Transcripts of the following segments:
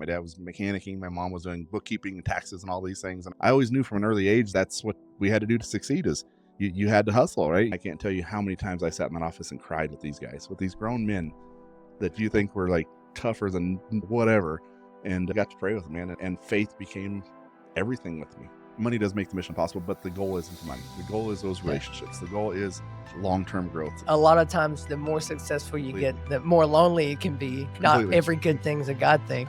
My dad was mechanicking. My mom was doing bookkeeping and taxes and all these things. And I always knew from an early age that's what we had to do to succeed is you had to hustle, right? I can't tell you how many times I sat in that office and cried with these guys, with these grown men that you think were like tougher than whatever. And I got to pray with them, man. And faith became everything with me. Money does make the mission possible, but the goal isn't money. The goal is those relationships. The goal is long-term growth. A lot of times, the more successful you get, the more lonely it can be. Not every good thing's a God thing.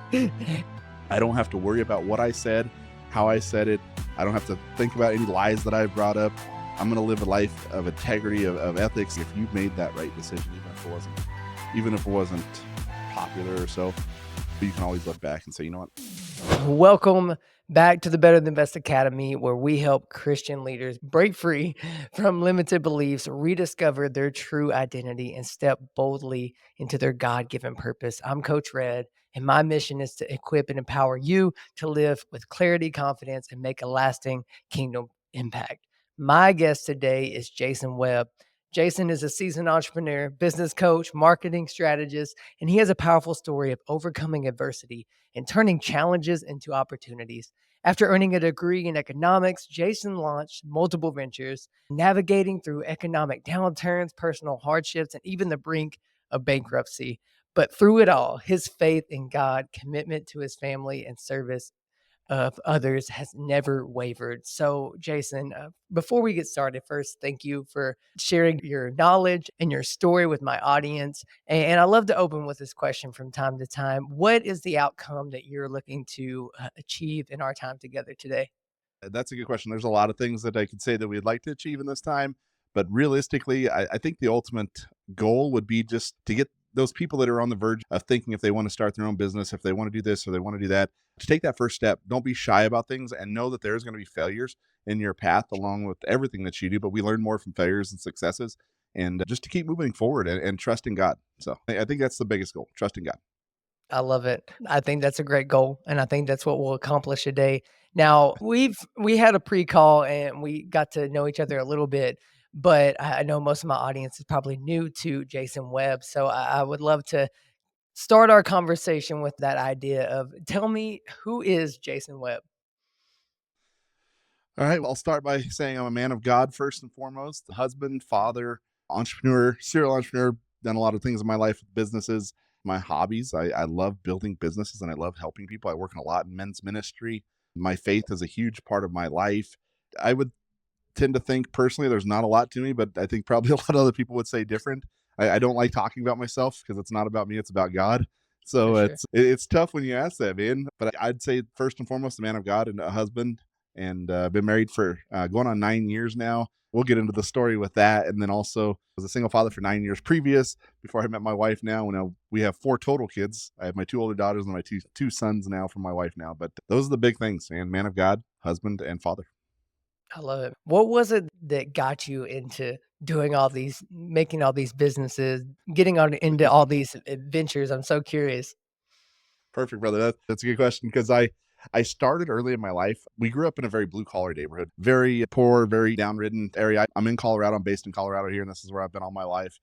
I don't have to worry about what I said, how I said it. I don't have to think about any lies that I've brought up. I'm going to live a life of integrity, of ethics. If you made that right decision, even if it wasn't popular or so, you can always look back and say, you know what? Welcome back to the Better Than Best Academy, where we help Christian leaders break free from limited beliefs, rediscover their true identity, and step boldly into their God-given purpose. I'm Coach Red, and my mission is to equip and empower you to live with clarity, confidence, and make a lasting kingdom impact. My guest today is Jason Webb. Jason is a seasoned entrepreneur, business coach, marketing strategist, and he has a powerful story of overcoming adversity and turning challenges into opportunities. After earning a degree in economics, Jason launched multiple ventures, navigating through economic downturns, personal hardships, and even the brink of bankruptcy. But through it all, his faith in God, commitment to his family, and service of others has never wavered. So, Jason, before we get started, first, thank you for sharing your knowledge and your story with my audience. And I love to open with this question from time to time. What is the outcome that you're looking to achieve in our time together today? That's a good question. There's a lot of things that I could say that we'd like to achieve in this time, but realistically, I think the ultimate goal would be just to get those people that are on the verge of thinking if they want to start their own business, if they want to do this or they want to do that, to take that first step. Don't be shy about things and know that there's going to be failures in your path along with everything that you do, but we learn more from failures and successes, and just to keep moving forward and trusting God. So I think that's the biggest goal, trusting God. I love it. I think that's a great goal, and I think that's what we'll accomplish today. Now, we had a pre-call and we got to know each other a little bit, but I know most of my audience is probably new to Jason Webb, so I would love to start our conversation with that idea of tell me, who is Jason Webb? All right. Well, I'll start by saying I'm a man of God first and foremost, husband, father, entrepreneur, serial entrepreneur, done a lot of things in my life with businesses, my hobbies. I love building businesses and I love helping people. I work in a lot in men's ministry. My faith is a huge part of my life. I would tend to think personally there's not a lot to me, but I think probably a lot of other people would say different. I don't like talking about myself because it's not about me, it's about God. So For sure. it's tough when you ask that, man. But I'd say first and foremost, a man of God and a husband, and been married for going on 9 years now. We'll get into the story with that. And then also was a single father for 9 years previous before I met my wife now. Now we have 4 total kids. I have my 2 older daughters and my two sons now from my wife now. But those are the big things, man. Man of God, husband, and father. I love it. What was it that got you into doing all these, making all these businesses, getting on into all these adventures? I'm so curious. Perfect, brother. That's a good question because I started early in my life. We grew up in a very blue collar neighborhood, very poor, very downridden area. I'm in Colorado. I'm based in Colorado here, and this is where I've been all my life.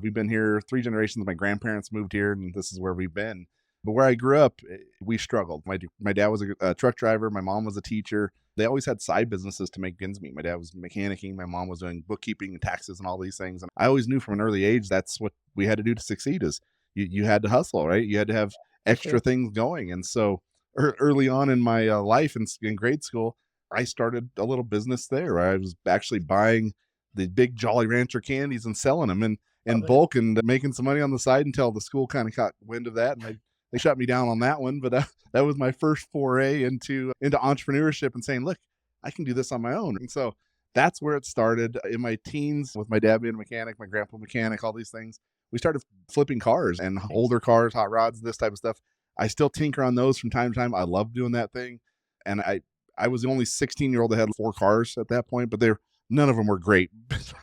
We've been here 3 generations. My grandparents moved here, and this is where we've been. But where I grew up, we struggled. My dad was a truck driver. My mom was a teacher. They always had side businesses to make ends meet. My dad was mechanicking. My mom was doing bookkeeping and taxes and all these things. And I always knew from an early age that's what we had to do to succeed is you had to hustle, right? You had to have extra Sure. things going. And so early on in my life in grade school, I started a little business there where I was actually buying the big Jolly Rancher candies and selling them in Love it. bulk and making some money on the side until the school kind of caught wind of that. And they shut me down on that one. But that was my first foray into entrepreneurship and saying, look, I can do this on my own. And so that's where it started in my teens with my dad being a mechanic, my grandpa mechanic, all these things. We started flipping cars and older cars, hot rods, this type of stuff. I still tinker on those from time to time. I love doing that thing. And I was the only 16-year-old that had 4 cars at that point, but none of them were great.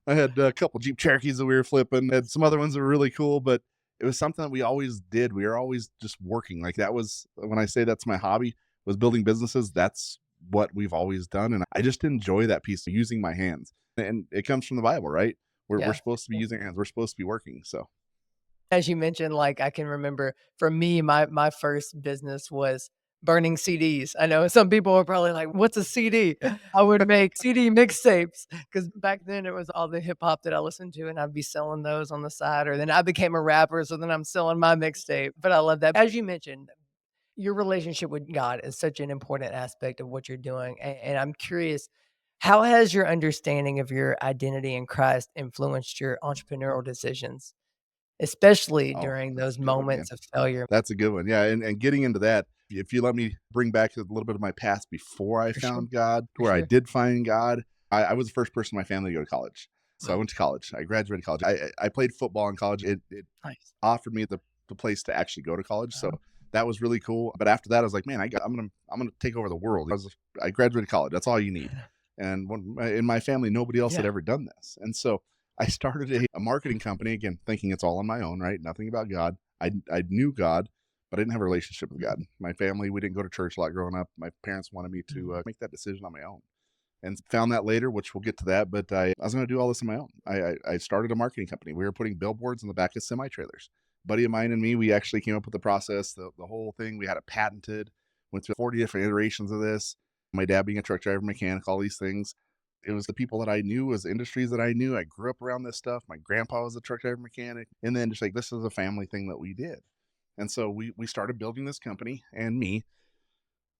I had a couple Jeep Cherokees that we were flipping, had some other ones that were really cool, but it was something that we always did. We were always just working. Like that was, when I say that's my hobby, was building businesses. That's what we've always done. And I just enjoy that piece of using my hands. And it comes from the Bible, right? We're Yeah. supposed to be using our hands. We're supposed to be working. So As you mentioned, like, I can remember for me, my first business was burning CDs. I know some people are probably like, "What's a CD?" I would make CD mixtapes because back then it was all the hip hop that I listened to, and I'd be selling those on the side, or then I became a rapper, so then I'm selling my mixtape. But I love that. As you mentioned, your relationship with God is such an important aspect of what you're doing, and I'm curious, how has your understanding of your identity in Christ influenced your entrepreneurial decisions? Especially Oh, during that's those a good one, man. moments of failure. That's a good one. Yeah, and getting into that, if you let me bring back a little bit of my past before I For sure, found God, to for where I sure. did find God, I was the first person in my family to go to college. So I Wow, went to college. I graduated college. I played football in college. It nice. offered me the place to actually go to college. So Uh-huh. that was really cool. But after that, I was like, man, I'm gonna take over the world. I graduated college. That's all you need. And in my family, nobody else had Yeah. ever done this. And so I started a marketing company again, thinking it's all on my own, right? Nothing about God. I knew God, but I didn't have a relationship with God. Mhm, My family, we didn't go to church a lot growing up. My parents wanted me to mhm. make that decision on my own, and found that later, which we'll get to that. But I was going to do all this on my own. I started a marketing company. We were putting billboards in the back of semi trailers. Buddy of mine and me, we actually came up with the process, the whole thing. We had it patented. Went through 40 different iterations of this. My dad being a truck driver, mechanic, all these things. It was the people that I knew, was industries that I knew. I grew up around this stuff. My grandpa was a truck driver mechanic, and then just like this is a family thing that we did. And so we started building this company, and me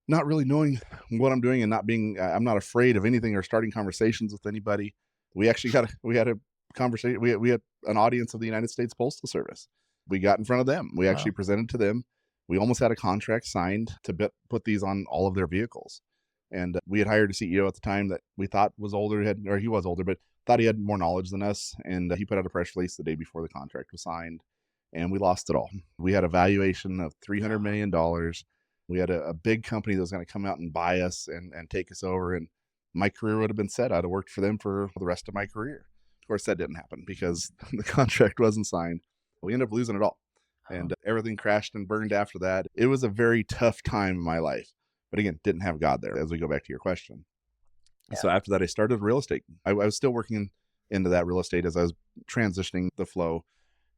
not really knowing what I'm doing and not being I'm not afraid of anything or starting conversations with anybody. We had a conversation. We had an audience of the United States Postal Service. We got in front of them. We actually Wow. presented to them. We almost had a contract signed to put these on all of their vehicles. And we had hired a CEO at the time that we thought was older, or he was older, but thought he had more knowledge than us. And he put out a press release the day before the contract was signed, and we lost it all. We had a valuation of $300 million. We had a big company that was going to come out and buy us and take us over. And my career would have been set. I'd have worked for them for the rest of my career. Of course, that didn't happen because the contract wasn't signed. We ended up losing it all. Oh, And everything crashed and burned after that. It was a very tough time in my life. But again, didn't have God there, as we go back to your question. yeah. So after that, I started real estate. I was still working into that real estate as I was transitioning the flow,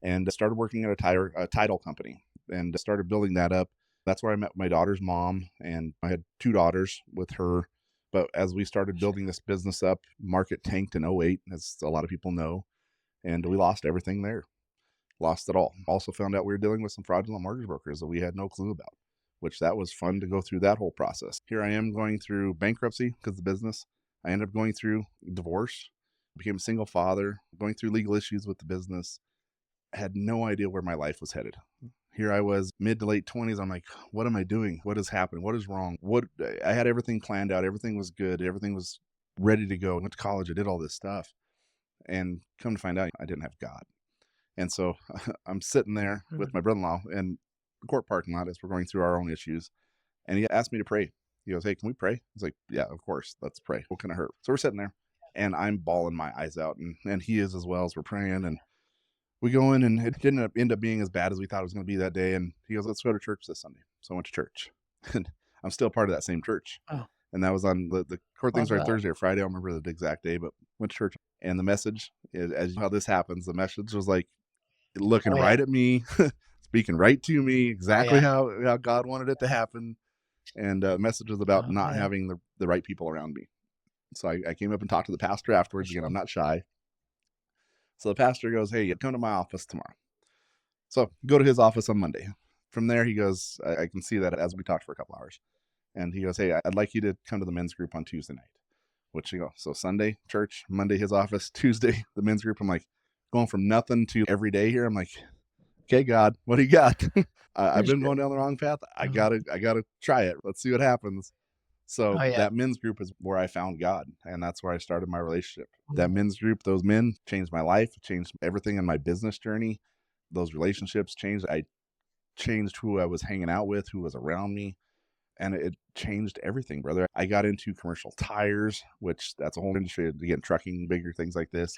and started working at a title company and started building that up. That's where I met my daughter's mom, and I had two daughters with her. But as we started Sure. building this business up, market tanked in '08, as a lot of people know, and we lost everything there. Lost it all. Also found out we were dealing with some fraudulent mortgage brokers that we had no clue about, which that was fun to go through that whole process. Here I am going through bankruptcy because of the business. I ended up going through divorce, became a single father, going through legal issues with the business. Had no idea where my life was headed. Here I was, mid to late 20s. I'm like, what am I doing? What is happening? What is wrong? What I had everything planned out. Everything was good. Everything was ready to go. I went to college. I did all this stuff. And come to find out, I didn't have God. And so I'm sitting there with Mhm. my brother-in-law in the court parking lot as we're going through our own issues. And he asked me to pray. He goes, hey, can we pray? I was like, yeah, of course. Let's pray. What can I hurt? So we're sitting there and I'm bawling my eyes out. And he is as well, as we're praying. And we go in, and it didn't end up being as bad as we thought it was going to be that day. And he goes, let's go to church this Sunday. So I went to church. And I'm still part of that same church. Oh, And that was on the court things love are that. Thursday or Friday. I don't remember the exact day, but went to church. And the message is, as how this happens, the message was like looking Oh, right yeah. at me, speaking right to me, Oh, exactly yeah. how God wanted it to happen. And the message was about Oh, not man. having the right people around me. So I came up and talked to the pastor For afterwards. Again, I'm sure. not shy. So the pastor goes, hey, come to my office tomorrow. So go to his office on Monday. From there, he goes, I can see that as we talked for a couple hours. And he goes, hey, I'd like you to come to the men's group on Tuesday night. Which you go, so Sunday, church, Monday, his office, Tuesday, the men's group. I'm like, going from nothing to every day here. I'm like, okay, God, what do you got? For I've been sure. going down the wrong path. Oh, I gotta try it. Let's see what happens. So oh, yeah. that men's group is where I found God, and that's where I started my relationship. That Mm. men's group, those men changed my life, changed everything in my business journey. Those relationships changed. I changed who I was hanging out with, who was around me, and it changed everything, brother. I got into commercial tires, which that's a whole industry. Again, trucking, bigger things like this.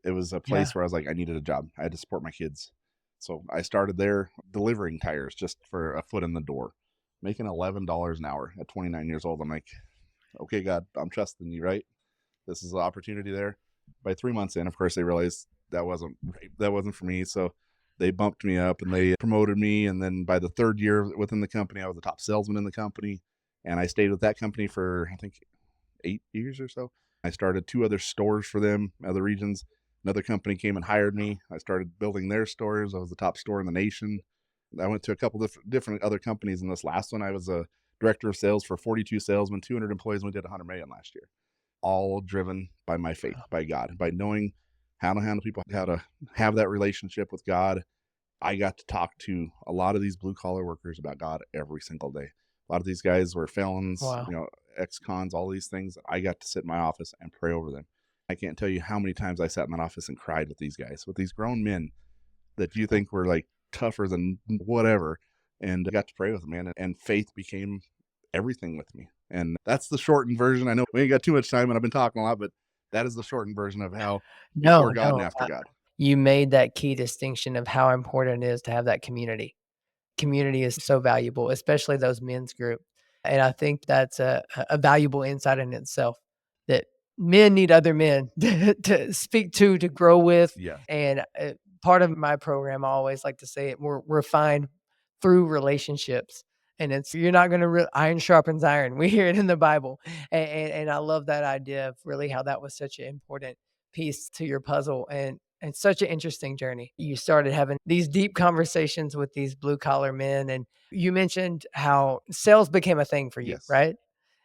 It was a Yeah. place where I was like, I needed a job. I had to support my kids. So I started there delivering tires just for a foot in the door, making $11 an hour at 29 years old. I'm like, okay, God, I'm trusting you, right? This is an opportunity there. By 3 months in, of course, they realized that wasn't right. That wasn't for me. So They bumped me up and they promoted me. And then by the third year within the company, I was the top salesman in the company. And I stayed with that company for, I think, 8 years or so. I started 2 other stores for them, other regions. Another company came and hired me. I started building their stores. I was the top store in the nation. I went to a couple different other companies. In this last one, I was a director of sales for 42 salesmen, 200 employees, and we did 100 million last year. All driven by my faith, by God, by knowing how to handle people, how to have that relationship with God. I got to talk to a lot of these blue collar workers about God every single day. A lot of these guys were felons, Wow. ex-cons, all these things. I got to sit in my office and pray over them. I can't tell you how many times I sat in that office and cried with these guys, with these grown men that you think were like tougher than whatever. And I got to pray with them, man. And faith became everything with me. And that's the shortened version. I know we ain't got too much time and I've been talking a lot, but that is the shortened version of how before No, God and no. after God. You made that key distinction of how important it is to have that community. Community is so valuable, especially those men's group. And I think that's a valuable insight in itself that men need other men to speak to grow with. Yeah. And part of my program, I always like to say it, we're refined through relationships. And it's, you're not going to, iron sharpens iron. We hear it in the Bible. And I love that idea of really how that was such an important piece to your puzzle. And such an interesting journey. You started having these deep conversations with these blue collar men. And you mentioned how sales became a thing for you, Yes. right?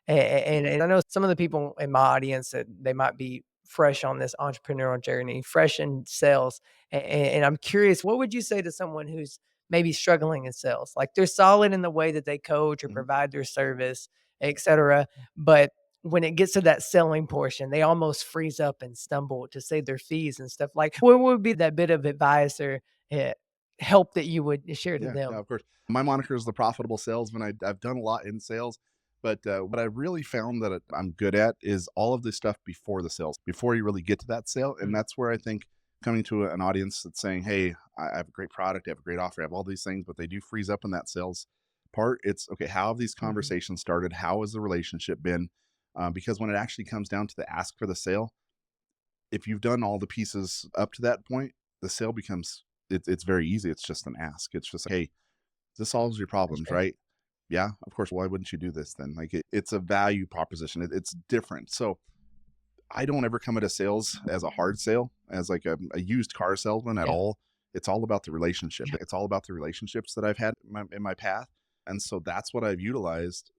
And I know some of the people in my audience that they might be fresh on this entrepreneurial journey, fresh in sales. And I'm curious, what would you say to someone who's maybe struggling in sales? Like they're solid in the way that they coach or Mhm. provide their service, et cetera. But when it gets to that selling portion, they almost freeze up and stumble to save their fees and stuff. Like, what would be that bit of advice or eh, help that you would share to Yeah, no, them? of course. My moniker is the profitable salesman. I've done a lot in sales, but what I really found that I'm good at is all of this stuff before the sales, before you really get to that sale. And Mm, that's where I think coming to an audience that's saying, hey, I have a great product, I have a great offer, I have all these things, but they do freeze up in that sales part. It's okay, how have these mhm. conversations started? How has the relationship been? Because when it actually comes down to the ask for the sale, if you've done all the pieces up to that point, the sale becomes it's very easy. It's just an ask. It's just, hey, this solves your That's problems, great. right? Yeah, of course. Why wouldn't you do this then? Like it's a value proposition. It's different. So I don't ever come at a sales as a hard sale, as like a used car salesman at Yeah. all. It's all about the relationship. Yeah. It's all about the relationships that I've had in my path, and so that's what I've utilized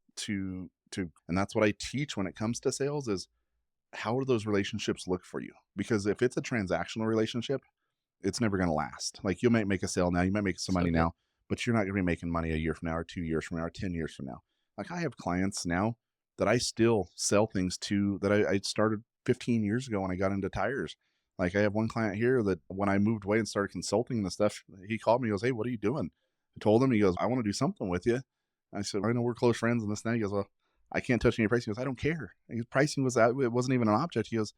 and that's what I teach when it comes to sales is how do those relationships look for you? Because if it's a transactional relationship, it's never going to last. Like you might make a sale now, you might make some So money good. now, but you're not going to be making money a year from now, or 2 years from now, or 10 years from now. Like I have clients now that I still sell things to that I started 15 years ago when I got into tires. Like I have one client here that when I moved away and started consulting the stuff, he called me, he goes, hey, what are you doing? I told him, he goes, I want to do something with you. I said, I know we're close friends and this and that. He goes, well, I can't touch any pricing. He goes, I don't care. His pricing was that it wasn't even an object. He goes,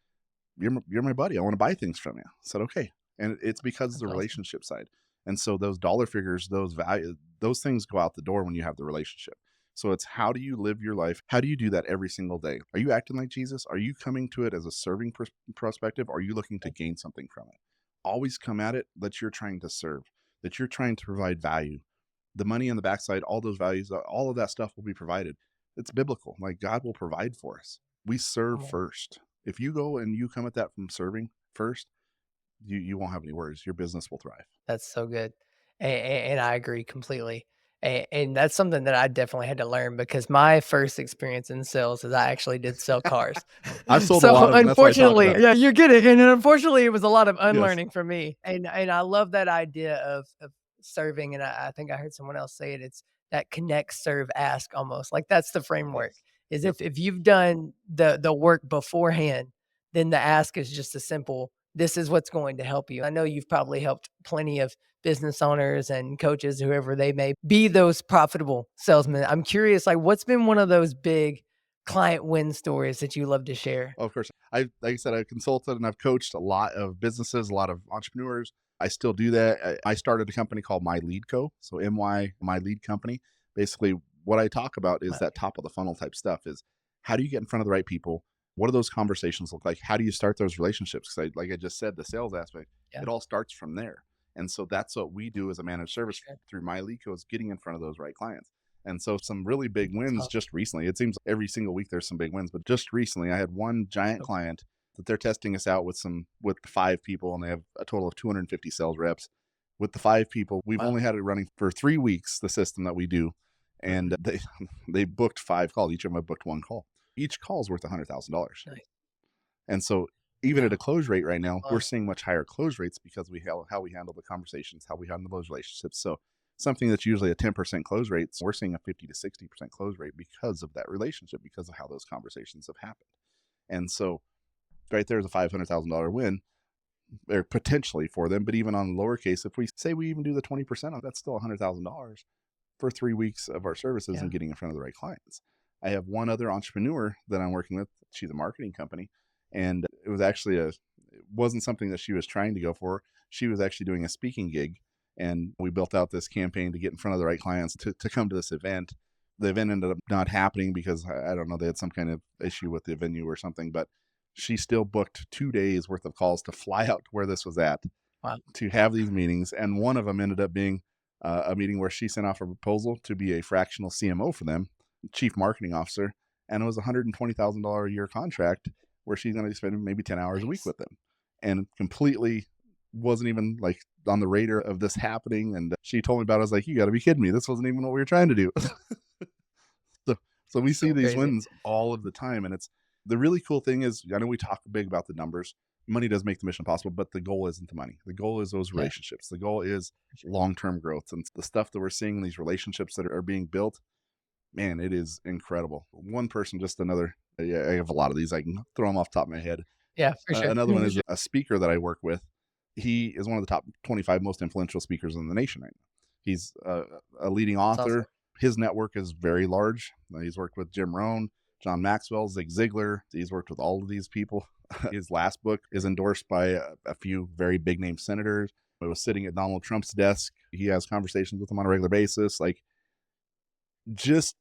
you're my buddy. I want to buy things from you. I said, okay. And it's because of That's the awesome. relationship side. And so those dollar figures, those value, those things go out the door when you have the relationship. So it's how do you live your life? How do you do that every single day? Are you acting like Jesus? Are you coming to it as a serving perspective? Or are you looking to gain something from it? Always come at it that you're trying to serve, that you're trying to provide value. The money on the backside, all those values, all of that stuff will be provided. It's biblical. Like God will provide for us. We serve Come on. first. If you go and you come at that from serving first, you won't have any worries. Your business will thrive. That's so good. And I agree completely. And that's something that I definitely had to learn because my first experience in sales is I actually did sell cars. I've sold a So lot of them. That's why I talk unfortunately, about it. yeah, you get it. And unfortunately, it was a lot of Yes. unlearning for me. And I love that idea of serving. And I think I heard someone else say it. It's that connect, serve, ask almost. Like that's the framework. Yes. Is Yep. if you've done the work beforehand, then the ask is just a simple, this is what's going to help you. I know you've probably helped plenty of business owners and coaches, whoever they may be, those profitable salesmen. I'm curious, like, what's been one of those big client win stories that you love to share? Of course. Like I said, I've consulted and I've coached a lot of businesses, a lot of entrepreneurs. I still do that. I started a company called My Lead Co. So My Lead Company. Basically, what I talk about is My- that top of the funnel type stuff is how do you get in front of the right people? What do those conversations look like? How do you start those relationships? Because like I just said, the sales aspect, Yeah, it all starts from there. And so that's what we do as a managed service Sure. through MyLeco, is getting in front of those right clients. And so some really big That's wins awesome. just recently. It seems every single week there's some big wins, but just recently I had one giant Okay. client that they're testing us out with 5 people, and they have a total of 250 sales reps. With the 5 people, we've Wow. only had it running for 3 weeks, the system that we do. Mhm. And they booked 5 calls. Each of them have booked 1 call. Each call is worth $100,000. Nice. And so even at a Wow. close rate right now, we're Awesome. seeing much higher close rates because how we handle the conversations, how we handle those relationships. So something that's usually a 10% close rate, we're seeing a 50 to 60% close rate because of that relationship, because of how those conversations have happened. And so right there's a $500,000 win, or potentially, for them. But even on lower case, if we say we even do the 20% that's still $100,000 for 3 weeks of our services Yeah. and getting in front of the right clients. I have one other entrepreneur that I'm working with. She's a marketing company, and it was actually it wasn't something that she was trying to go for. She was actually doing a speaking gig, and we built out this campaign to get in front of the right clients to come to this event. The event ended up not happening because I don't know, they had some kind of issue with the venue or something, but she still booked 2 days worth of calls to fly out to where this was at Wow. to have these meetings. And one of them ended up being a meeting where she sent off a proposal to be a fractional CMO for them, chief marketing officer. And it was a $120,000 a year contract where she's going to be spending maybe 10 hours a week Nice. with them, and completely wasn't even like on the radar of this happening. And she told me about it. I was like, you got to be kidding me. This wasn't even what we were trying to do. So, so we see So these crazy. wins all of the time. And it's the really cool thing is, I know we talk big about the numbers. Money does make the mission possible, but the goal isn't the money. The goal is those Yeah. relationships. The goal is For sure. long-term growth, and the stuff that we're seeing, these relationships that are being built. Man, it is incredible. One person, just another. Yeah, I have a lot of these. I can throw them off the top of my head. Yeah, for sure. Another one For is sure. a speaker that I work with. He is one of the top 25 most influential speakers in the nation right now. He's a leading That's awesome. author. His network is very large. He's worked with Jim Rohn, John Maxwell, Zig Ziglar. He's worked with all of these people. His last book is endorsed by a few very big name senators. It was sitting at Donald Trump's desk. He has conversations with him on a regular basis. Like, just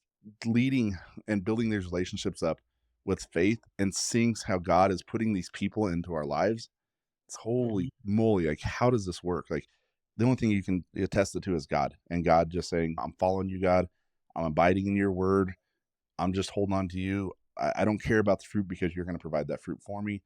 leading and building these relationships up with faith and seeing how God is putting these people into our lives. It's Mhm. holy moly. Like, how does this work? Like, the only thing you can attest it to is God, and God just saying, I'm following you, God. I'm abiding in your word. I'm just holding on to you. I don't care about the fruit because you're going to provide that fruit for me.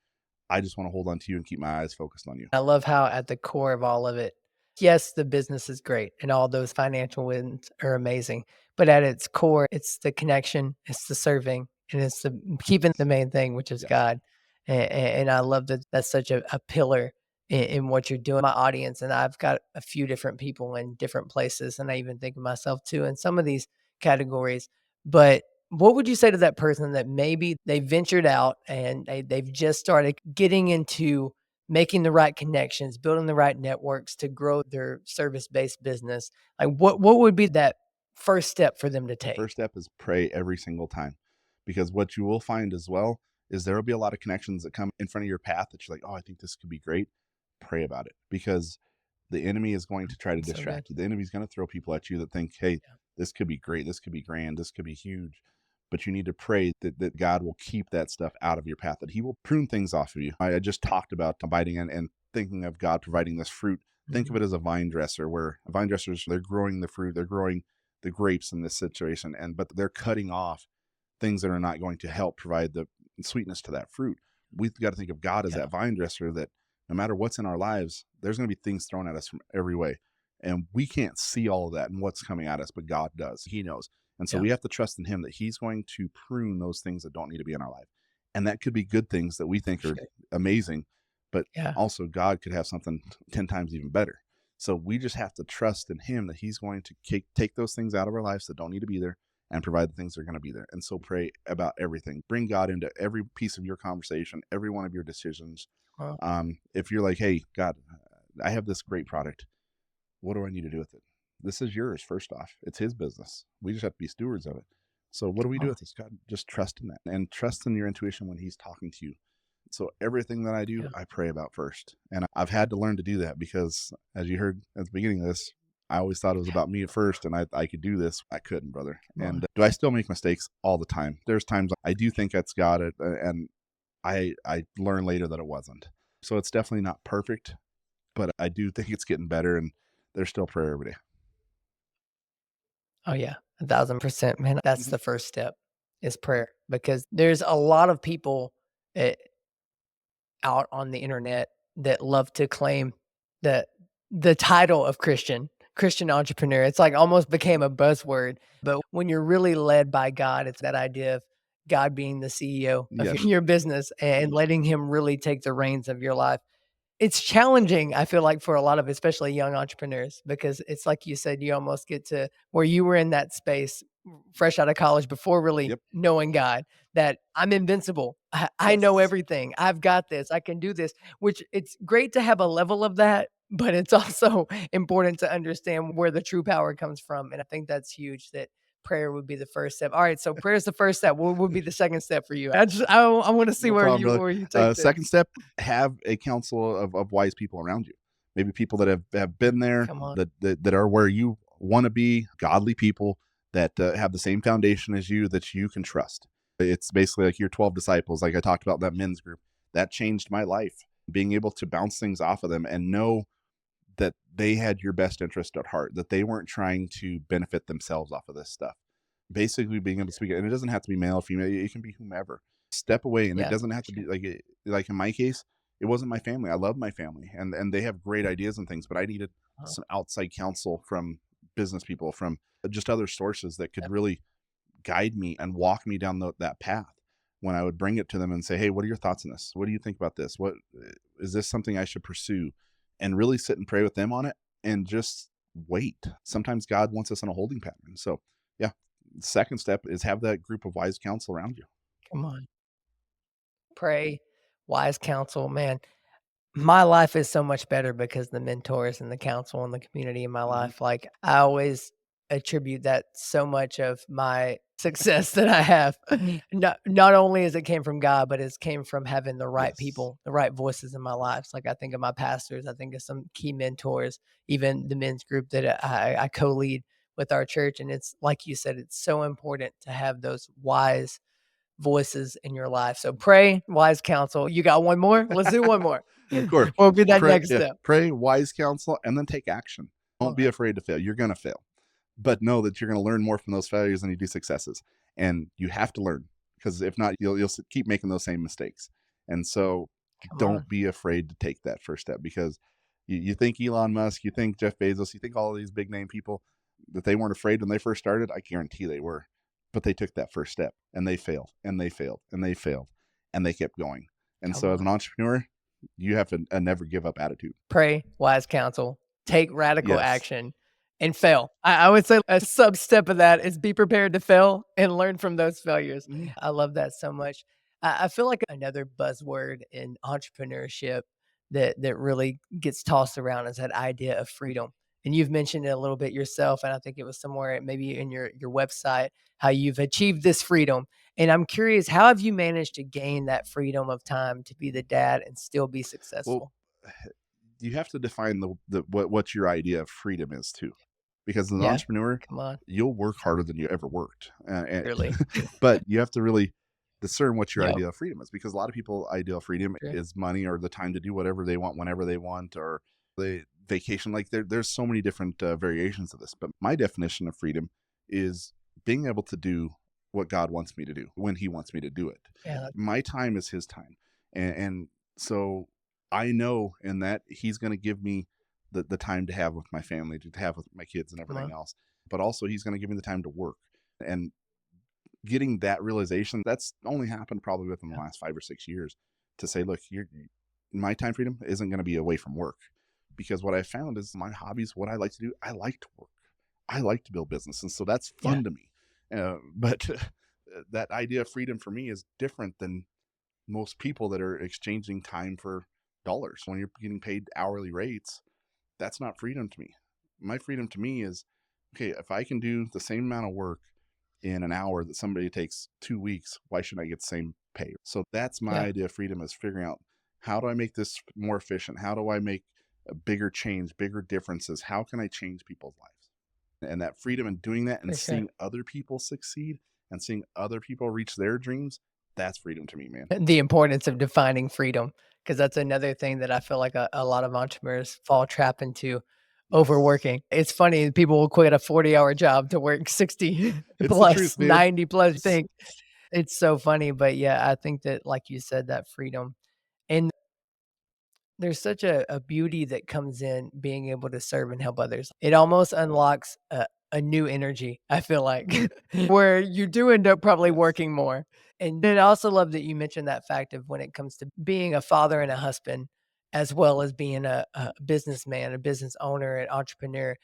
I just want to hold on to you and keep my eyes focused on you. I love how at the core of all of it, yes, the business is great and all those financial wins are amazing, but at its core, it's the connection, it's the serving, and it's the keeping the main thing, which is Yes. God. And I love that that's such a pillar in what you're doing. My audience, and I've got a few different people in different places, and I even think of myself too in some of these categories. But what would you say to that person that maybe they ventured out and they've just started getting into making the right connections, building the right networks to grow their service-based business? Like, what would be that first step for them to The take? first step is pray every single time, because what you will find as well is there will be a lot of connections that come in front of your path that you're like, oh, I think this could be great. Pray about it, because the enemy is going to try to That's so good. distract you. The enemy's going to throw people at you that think, hey, Yeah. this could be great. This could be grand. This could be huge. But you need to pray that God will keep that stuff out of your path, that he will prune things off of you. I just talked about abiding in and thinking of God providing this fruit. Think of Mhm. it as a vine dresser, where vine dressers, they're growing the fruit, they're growing the grapes in this situation, but they're cutting off things that are not going to help provide the sweetness to that fruit. We've got to think of God as Yeah, that vine dresser, that no matter what's in our lives, there's going to be things thrown at us from every way. And we can't see all of that and what's coming at us, but God does. He knows. And so yeah, we have to trust in him that he's going to prune those things that don't need to be in our life. And that could be good things that we for think are sure. amazing, but Yeah, also God could have something 10 times even better. So we just have to trust in him that he's going to take those things out of our lives that don't need to be there and provide the things that are going to be there. And so pray about everything. Bring God into every piece of your conversation, every one of your decisions. well, If you're like, hey, God, I have this great product. What do I need to do with it? This is yours, first off. It's his business. We just have to be stewards of it. So what do we do well, with this? God, just trust in that and trust in your intuition when he's talking to you. So everything that I do, yeah, I pray about first. And I've had to learn to do that because, as you heard at the beginning of this, I always thought it was about me at first, and I could do this. I couldn't, brother. well, And do I still make mistakes all the time? There's times I do think that's God, and I learn later that it wasn't. So it's definitely not perfect, but I do think it's getting better, and there's still prayer every day. Oh, yeah, 1,000%, man. That's Mhm. the first step is prayer because there's a lot of people, eh, out on the internet that love to claim that the title of Christian entrepreneur. It's like almost became a buzzword. But when you're really led by God, it's that idea of God being the CEO of Yes. your business and letting him really take the reins of your life. It's challenging, I feel like, for a lot of especially young entrepreneurs because it's like you said, you almost get to where you were in that space fresh out of college before really Yep. knowing God, that I'm invincible. I know Yes. everything. I've got this. I can do this, which it's great to have a level of that, but it's also important to understand where the true power comes from. And I think that's huge that prayer would be the first step. All right, so prayer is the first step. What would be the second step for you? I want to see No problem, brother. where you take Second this. step, have a council of wise people around you. Maybe people that have been there, Come on. that are where you want to be, godly people that have the same foundation as you that you can trust. It's basically like your 12 disciples, like I talked about that men's group. That changed my life. Being able to bounce things off of them and know that they had your best interest at heart, that they weren't trying to benefit themselves off of this stuff. Basically, being able to speak it, and it doesn't have to be male, female, it can be whomever. Step away, and it Yeah, doesn't have for to be sure. like in my case, it wasn't my family. I love my family, and they have great ideas and things, but I needed Uh-huh. some outside counsel from business people, from just other sources that could Yep. really guide me and walk me down that path. When I would bring it to them and say, "Hey, what are your thoughts on this? What do you think about this? What is this something I should pursue?" And really sit and pray with them on it, and just wait. Sometimes God wants us in a holding pattern. So, yeah, second step is have that group of wise counsel around you. Come on. Pray, wise counsel, man. My life is so much better because the mentors and the counsel and the community in my Mhm. life, like, I always attribute that so much of my success that I have. Not only as it came from God, but it's came from having the right Yes. people, the right voices in my lives. Like, I think of my pastors, I think of some key mentors, even the men's group that I co-lead with our church, and it's like you said, it's so important to have those wise voices in your life. So pray, wise counsel. You got one more? Let's do one more. Of course. What would be that Pray, next yeah, step? pray wise counsel and then take action. Come Don't be on. afraid to fail. You're going to fail, but know that you're going to learn more from those failures than you do successes. And you have to learn, because if not, you'll keep making those same mistakes. And so Come on. don't be afraid to take that first step, because you think Elon Musk, you think Jeff Bezos, you think all of these big name people that they weren't afraid when they first started. I guarantee they were, but they took that first step and they failed and they failed and they failed and they kept going. And Come so as on. an entrepreneur, you have a never give up attitude. Pray, wise counsel, take radical Yes. action, and fail. I would say a sub step of that is be prepared to fail and learn from those failures. Mhm. I love that so much. I feel like another buzzword in entrepreneurship that really gets tossed around is that idea of freedom. And you've mentioned it a little bit yourself, and I think it was somewhere maybe in your website how you've achieved this freedom. And I'm curious, how have you managed to gain that freedom of time to be the dad and still be Well, successful? you have to define the what your idea of freedom is too, because as an Yeah, entrepreneur, come on, you'll work harder than you ever worked, clearly. but you have to really discern what your Yep, idea of freedom is, because a lot of people idea of freedom true. is money or the time to do whatever they want whenever they want, or the vacation. Like there's so many different variations of this, but my definition of freedom is being able to do what God wants me to do when He wants me to do it. Yeah, My time is His time, and so I know in that He's going to give me the time to have with my family, to have with my kids and come everything on. else, but also He's going to give me the time to work. And getting that realization, that's only happened probably within the Yeah, last 5 or 6 years, to say, look, my time freedom isn't going to be away from work, because what I found is my hobbies, what I like to do, I like to work, I like to build business, and so that's yeah, fun to me. But that idea of freedom for me is different than most people that are exchanging time for dollars. When you're getting paid hourly rates, that's not freedom to me. My freedom to me is, okay, if I can do the same amount of work in an hour that somebody takes 2 weeks, why shouldn't I get the same pay? So that's my yeah, idea of freedom, is figuring out, how do I make this more efficient? How do I make a bigger change, bigger differences? How can I change people's lives? And that freedom in doing that and for sure. seeing other people succeed and seeing other people reach their dreams, that's freedom to me, man. The importance of defining freedom because that's another thing that I feel like a lot of entrepreneurs fall trap into, Yes. overworking. It's funny, people will quit a 40-hour job to work 60 It's the plus, truth, dude. 90 plus, you S think. It's so funny, but yeah, I think that, like you said, that freedom, and there's such a beauty that comes in being able to serve and help others. It almost unlocks a new energy, I feel like, where you do end up probably Yes. working more. And then I also love that you mentioned that fact of when it comes to being a father and a husband, as well as being a businessman, a business owner, an entrepreneur.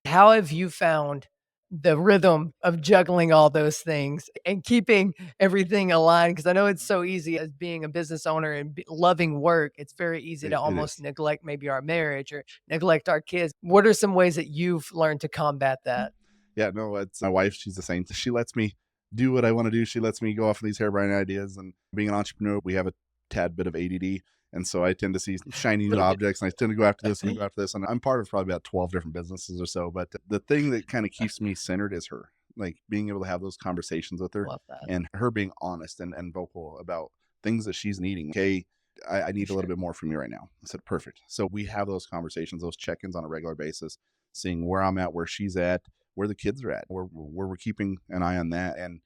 How have you found the rhythm of juggling all those things and keeping everything aligned? Because I know it's so easy as being a business owner and loving work. It's very easy to It almost is. neglect maybe our marriage or neglect our kids. What are some ways that you've learned to combat that? Yeah, no, it's my wife, she's the same. She lets me do what I wanna do. She lets me go off of these harebrained ideas, and being an entrepreneur, we have a tad bit of ADD, and so I tend to see shiny new Little bit. objects, and I tend to go after this and go after this, and I'm part of probably about 12 different businesses or so, but the thing that kinda keeps me centered is her, like, being able to have those conversations with her Love that and her being honest and vocal about things that she's needing. "Okay, I for need a little sure. bit more from you right now." I said, "Perfect." So we have those conversations, those check-ins on a regular basis, seeing where I'm at, where she's at, where the kids are at, where we're keeping an eye on that. And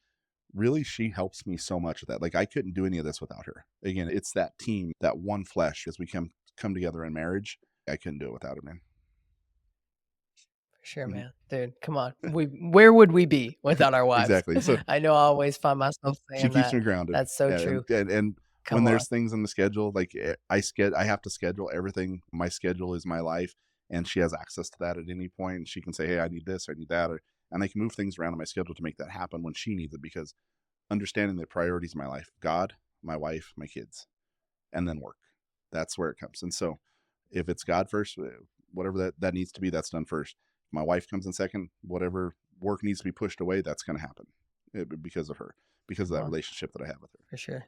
really, she helps me so much with that. Like I couldn't do any of this without her. Again, it's that team, that one flesh as we come together in marriage. I couldn't do it without her, man. For sure, Mhm. man. Dude, come on. Where would we be without our wives? Exactly. So I know I always find myself she saying keeps that. me grounded. That's so Yeah, true. and when Come on. there's things in the schedule, like I have to schedule everything. My schedule is my life, and she has access to that at any point. And she can say, "Hey, I need this, I need that," and I can move things around in my schedule to make that happen when she needs it. Because understanding the priorities of my life, God, my wife, my kids, and then work. That's where it comes. And so if it's God first, whatever that needs to be, that's done first. If my wife comes in second, whatever work needs to be pushed away, that's going to happen because of her, because of Come that on. relationship that I have with her. For sure.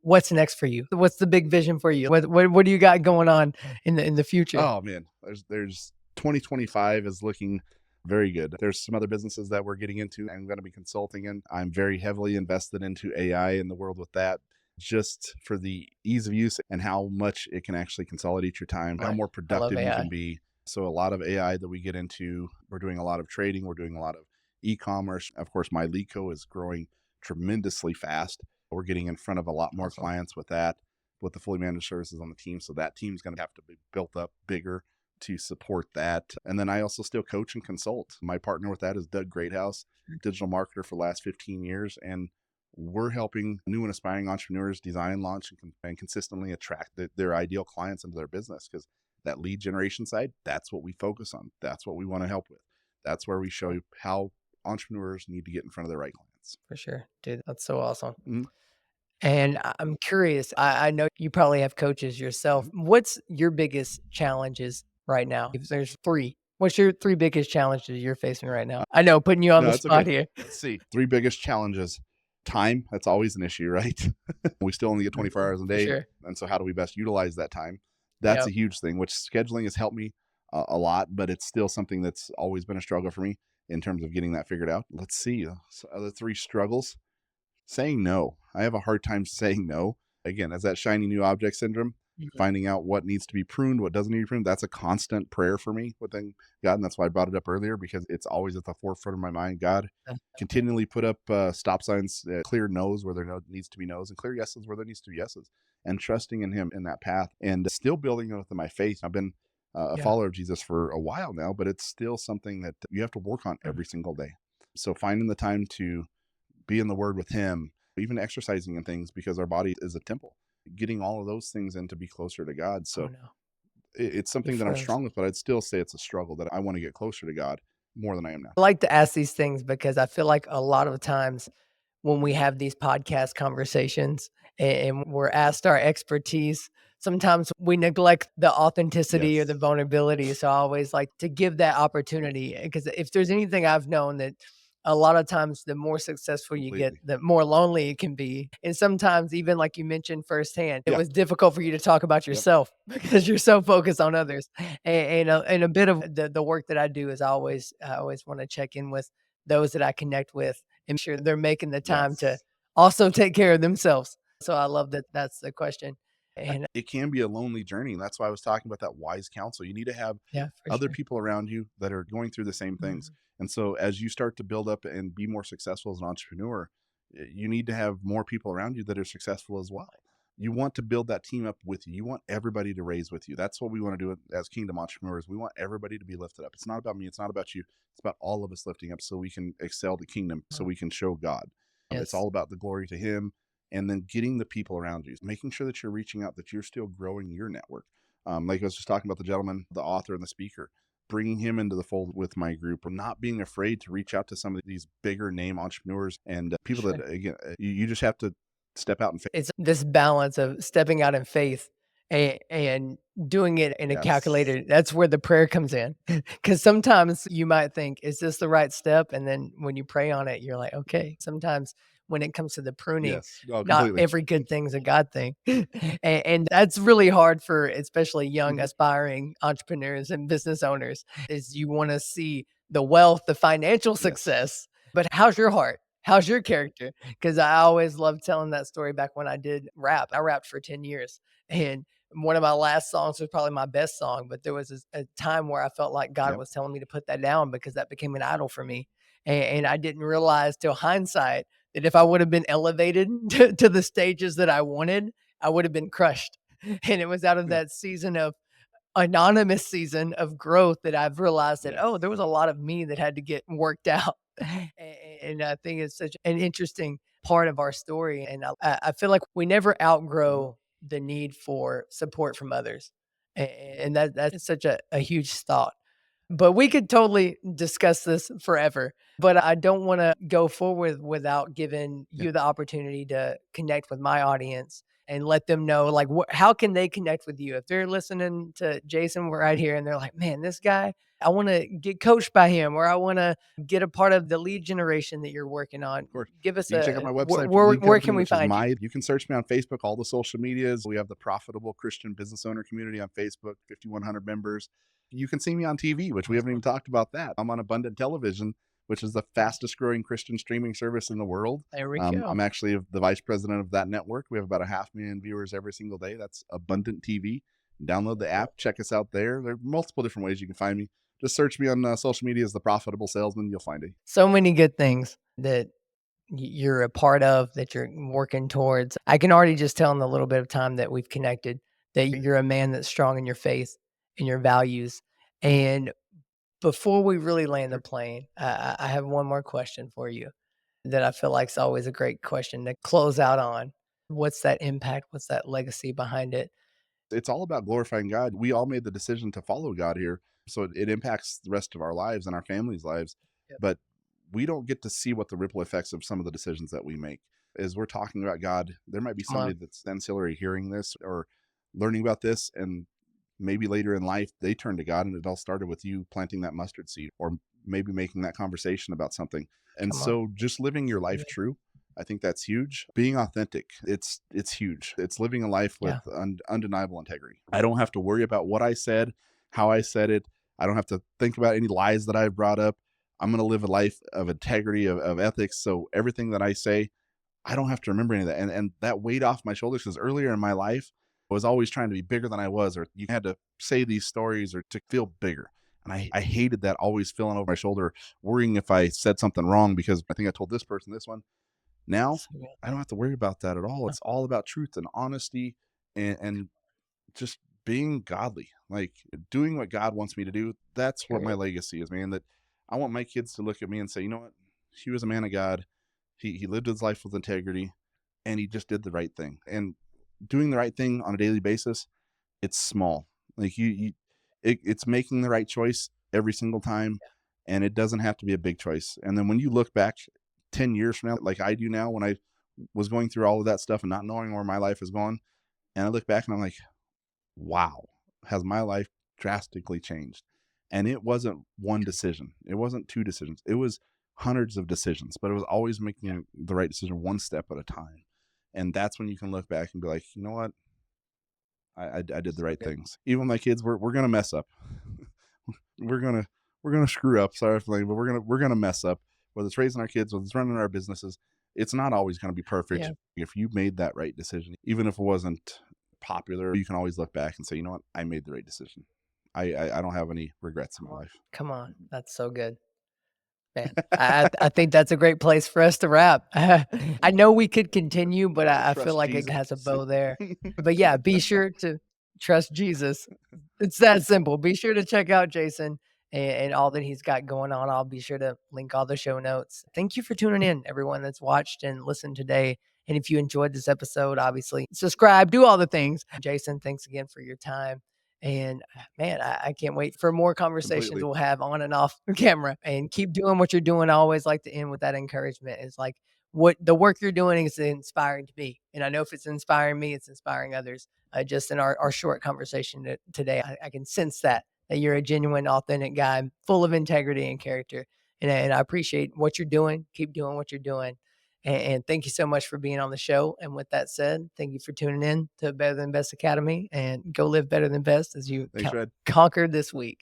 What's next for you? What's the big vision for you? What do you got going on in the future? Oh man, there's 2025 is looking very good. There's some other businesses that we're getting into. I'm going to be consulting in. I'm very heavily invested into AI in the world with that, just for the ease of use and how much it can actually consolidate your time, how Like, more I love productive you AI. can be. So a lot of AI that we get into, we're doing a lot of trading, we're doing a lot of e-commerce. Of course, my lead co is growing tremendously fast. We're getting in front of a lot more Awesome. clients with that, with the fully managed services on the team. So that team's going to have to be built up bigger to support that. And then I also still coach and consult. My partner with that is Doug Greathouse, digital marketer for the last 15 years. And we're helping new and aspiring entrepreneurs design, launch, and consistently attract their ideal clients into their business. Because that lead generation side, that's what we focus on. That's what we want to help with. That's where we show Cool. you how entrepreneurs need to get in front of the right clients. For sure. Dude, that's so awesome. Mhm. And I'm curious, I know you probably have coaches yourself. Mhm. What's your biggest challenges right now? If there's 3, what's your 3 biggest challenges you're facing right now? I know, putting you on No, the it's okay. spot here. Let's see. Three biggest challenges. Time, that's always an issue, right? We still only get 24 Mhm. hours a For day. sure. And so, how do we best utilize that time? That's a Yep. huge thing, which scheduling has helped me a lot, but it's still something that's always been a struggle for me in terms of getting that figured out. Let's see. Other three struggles. Saying no. I have a hard time saying no. Again, as that shiny new object syndrome, Mhm. finding out what needs to be pruned, what doesn't need to be pruned. That's a constant prayer for me within God. And that's why I brought it up earlier, because it's always at the forefront of my mind. God, Definitely. continually put up stop signs, clear no's where there needs to be no's, and clear yeses where there needs to be yeses, and trusting in Him in that path, and still building with my faith. I've been a Yeah. follower of Jesus for a while now, but it's still something that you have to work on Mhm. every single day. So finding the time to be in the Word with Him, even exercising and things, because our body is a temple. Getting all of those things in to be closer to God. Oh, So no. it's Your something that I'm friends. strong with, but I'd still say it's a struggle that I want to get closer to God more than I am now. I like to ask these things because I feel like a lot of times when we have these podcast conversations and we're asked our expertise, sometimes we neglect the authenticity or the Yes, vulnerability. So I always like to give that opportunity because if there's anything I've known that a lot of times the more successful you get, completely. the more lonely it can be. And sometimes even like you mentioned firsthand, it Yeah. was difficult for you to talk about Yep. yourself because you're so focused on others. And a bit of the work that I do is I always want to check in with those that I connect with and make sure they're making the time to Yes. also take care of themselves. So I love that that's the question. And It can be a lonely journey. That's why I was talking about that wise counsel. You need to have yeah, for other sure. people around you that are going through the same things. Mhm. And so as you start to build up and be more successful as an entrepreneur, you need to have more people around you that are successful as well. You want to build that team up with you. You want everybody to raise with you. That's what we want to do as kingdom entrepreneurs. We want everybody to be lifted up. It's not about me. It's not about you. It's about all of us lifting up so we can excel the kingdom, so we can show God. It's Yes. all about the glory to him, and then getting the people around you, making sure that you're reaching out, that you're still growing your network. Like I was just talking about the gentleman, the author, and the speaker, bringing him into the fold with my group, or not being afraid to reach out to some of these bigger name entrepreneurs and people that, Sure. again, you just have to step out and faith. It's this balance of stepping out in faith and doing it in a Yes. calculated, that's where the prayer comes in. Because sometimes you might think, "Is this the right step?" And then when you pray on it, you're like, "Okay." Sometimes when it comes to the pruning, Yes. Oh, not completely. every good thing's a God thing. And that's really hard for especially young Mhm. aspiring entrepreneurs and business owners, is you wanna see the wealth, the financial Yes. success, but how's your heart? How's your character? Because I always loved telling that story back when I did rap. I rapped for 10 years, and one of my last songs was probably my best song, but there was a time where I felt like God Yep. was telling me to put that down because that became an idol for me. And I didn't realize till hindsight that if I would have been elevated to the stages that I wanted, I would have been crushed. And it was out of Yeah. that season of anonymous season of growth that I've realized that, Yes. oh, there was a lot of me that had to get worked out. And I think it's such an interesting part of our story. And I feel like we never Mhm. outgrow the need for support from others. And that's such a huge thought. But we could totally discuss this forever. But I don't want to go forward without giving Yeah. you the opportunity to connect with my audience and let them know, like, how can they connect with you if they're listening to Jason right here and they're like, man, this guy, I want to get coached by him, or I want to get a part of the lead generation that you're working on. Of course. Give us You can check out a my website for the lead where company, can we which is find you? my, you can search me on Facebook, all the social medias. We have the Profitable Christian Business Owner Community on Facebook, 5,100 members. You can see me on TV, which we haven't even Awesome. talked about that. I'm on Abundant Television, which is the fastest growing Christian streaming service in the world. There we go. I'm actually the vice president of that network. We have about 500,000 viewers every single day. That's Abundant TV. Download the app, check us out there. There are multiple different ways you can find me. Just search me on social media as the Profitable Salesman. You'll find it. So many good things that you're a part of, that you're working towards. I can already just tell in the little bit of time that we've connected that you're a man that's strong in your faith and your values. And before we really land the Sure. plane, I have one more question for you that I feel like is always a great question to close out on. What's that impact? What's that legacy behind it? It's all about glorifying God. We all made the decision to follow God here. So it impacts the rest of our lives and our families' lives. Yep. But we don't get to see what the ripple effects of some of the decisions that we make. As we're talking about God, there might be Come on. somebody that's ancillary hearing this or learning about this, and maybe later in life they turn to God, and it all started with you planting that mustard seed or maybe making that conversation about something. And Come on. so just living your So life good. true, I think that's huge. Being authentic, it's huge. It's living a life with Yeah. undeniable integrity. I don't have to worry about what I said, how I said it. I don't have to think about any lies that I've brought up. I'm going to live a life of integrity, of ethics. So everything that I say, I don't have to remember any of that. And that weight off my shoulders, because earlier in my life, I was always trying to be bigger than I was, or you had to say these stories or to feel bigger. And I hated that, always feeling over my shoulder, worrying if I said something wrong because I think I told this person this one. Now, So good. I don't have to worry about that at all. Uh, It's all about truth and honesty, and just being godly, like doing what God wants me to do. That's what my Period. legacy is, man. That I want my kids to look at me and say, you know what? He was a man of God. He lived his life with integrity, and he just did the right thing. And doing the right thing on a daily basis, it's small. Like it's making the right choice every single time, and it doesn't have to be a big choice. And then when you look back 10 years from now, like I do now, when I was going through all of that stuff and not knowing where my life is going, and I look back and I'm like, wow, has my life drastically changed? And it wasn't one decision, it wasn't two decisions, it was hundreds of decisions, but it was always Yeah. making the right decision one step at a time. And that's when you can look back and be like, you know what, I did the So right good. things. Even my kids, we're gonna mess up. we're gonna we're gonna screw up. Sorry for the, but we're gonna mess up. Whether it's raising our kids, whether it's running our businesses, it's not always gonna be perfect. Yeah. If you made that right decision, even if it wasn't popular, you can always look back and say, you know what, I made the right decision. I don't have any regrets in my life. Come on. That's so good. Man, I think that's a great place for us to wrap. I know we could continue, but I feel Trust like it Jesus. has a bow there. But yeah, be sure to trust Jesus. It's that simple. Be sure to check out Jason and all that he's got going on. I'll be sure to link all the show notes. Thank you for tuning in, everyone that's watched and listened today. And if you enjoyed this episode, obviously subscribe, do all the things. Jason, thanks again for your time. And man, I can't wait for more conversations Completely. we'll have on and off camera. And keep doing what you're doing. I always like to end with that encouragement. It's like what the work you're doing is inspiring to me. And I know if it's inspiring me, it's inspiring others. Just in our short conversation today, I can sense that you're a genuine, authentic guy, full of integrity and character. And I appreciate what you're doing. Keep doing what you're doing. And thank you so much for being on the show. And with that said, thank you for tuning in to Better Than Best Academy, and go live better than best as you Thanks, Red. conquer this week.